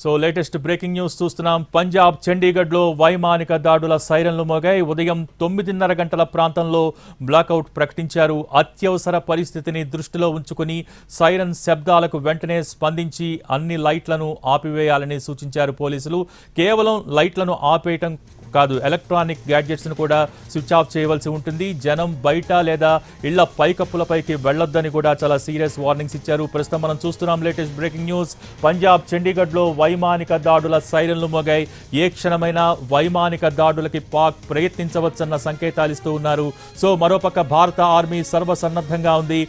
So latest breaking news చూస్తున్నాం. పంజాబ్ చండీగఢ్లో వైమానిక దాడుల సైరన్లు మోగాయి. ఉదయం 9:30 గంటల ప్రాంతంలో బ్లాకౌట్ ప్రకటించారు. అత్యవసర పరిస్థితిని దృష్టిలో ఉంచుకుని సైరన్ శబ్దాలకు వెంటనే స్పందించి అన్ని లైట్లను ఆపివేయాలని సూచించారు పోలీసులు. కేవలం లైట్లను ఆపేయటం కాదు, ఎలక్ట్రానిక్ గ్యాడ్జెట్స్ను కూడా స్విచ్ ఆఫ్ చేయవలసి ఉంటుంది. జనం బయట లేదా ఇళ్ల పైకప్పులపైకి వెళ్లొద్దని కూడా చాలా సీరియస్ వార్నింగ్స్ ఇచ్చారు. ప్రస్తుతం మనం చూస్తున్నాం లేటెస్ట్ బ్రేకింగ్ న్యూస్. పంజాబ్ చండీగఢ్లో వైమానిక దాడుల సైరన్లు మోగాయి. ఏ క్షణమైన వైమానిక దాడులకి పాక్ ప్రయత్నించవచ్చన్న సంకేతాలు ఇస్తూ ఉన్నారు. సో మరోపక్క భారత ఆర్మీ సర్వసన్నద్ధంగా ఉంది.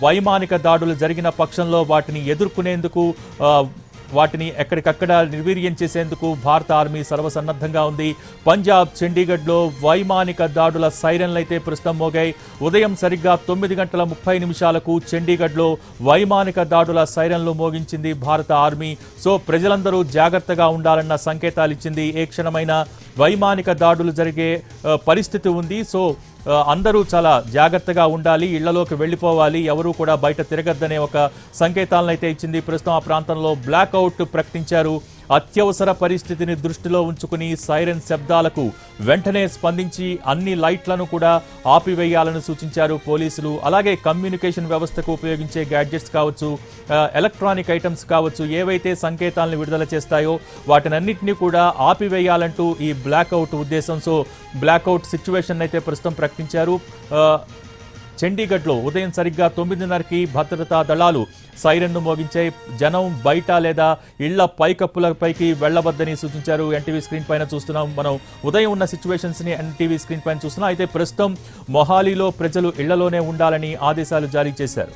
వైమానిక దాడులు జరిగిన పక్షంలో వాటిని ఎదుర్కొనేందుకు వాటిని ఎక్కడికక్కడ నిర్వీర్యం చేసేందుకు భారత ఆర్మీ సర్వసన్నద్ధంగా ఉంది. పంజాబ్ చండీగఢ్లో వైమానిక దాడుల సైరన్లు అయితే ప్రస్తుతం మోగాయి. ఉదయం సరిగ్గా 9:30 చండీగఢ్లో వైమానిక దాడుల సైరన్లు మోగించింది భారత ఆర్మీ. సో ప్రజలందరూ జాగ్రత్తగా ఉండాలన్న సంకేతాలు ఇచ్చింది. ఏ క్షణమైన వైమానిక దాడులు జరిగే పరిస్థితి ఉంది. సో అందరూ చాలా జాగ్రత్తగా ఉండాలి, ఇళ్లలోకి వెళ్ళిపోవాలి, ఎవరూ కూడా బయట తిరగద్దనే ఒక సంకేతాలను అయితే ఇచ్చింది. ప్రస్తుతం ఆ ప్రాంతంలో బ్లాక్అవుట్ ప్రకటించారు. అత్యవసర పరిస్థితిని దృష్టిలో ఉంచుకుని సైరన్ శబ్దాలకు వెంటనే స్పందించి అన్ని లైట్లను కూడా ఆపివేయాలని సూచించారు పోలీసులు. అలాగే కమ్యూనికేషన్ వ్యవస్థకు ఉపయోగించే గ్యాడ్జెట్స్ కావచ్చు, ఎలక్ట్రానిక్ ఐటమ్స్ కావచ్చు, ఏవైతే సంకేతాలను విడుదల చేస్తాయో వాటినన్నింటినీ కూడా ఆపివేయాలంటూ ఈ బ్లాక్అవుట్ ఉద్దేశం. సో బ్లాక్అవుట్ సిచ్యువేషన్ అయితే ప్రస్తుతం ప్రకటించారు. చండీగఢ్లో ఉదయం సరిగ్గా 9:30కి భద్రతా దళాలు సైరన్ను మోగించాయి. జనం బయట లేదా ఇళ్ల పైకప్పులపైకి వెళ్లవద్దని సూచించారు. ఎన్టీవీ స్క్రీన్ పైన చూస్తున్నాం మనం ఉదయం ఉన్న సిచ్యువేషన్స్ని ఎన్టీవీ స్క్రీన్ పైన చూస్తున్నాం. అయితే ప్రస్తుతం మొహాలీలో ప్రజలు ఇళ్లలోనే ఉండాలని ఆదేశాలు జారీ చేశారు.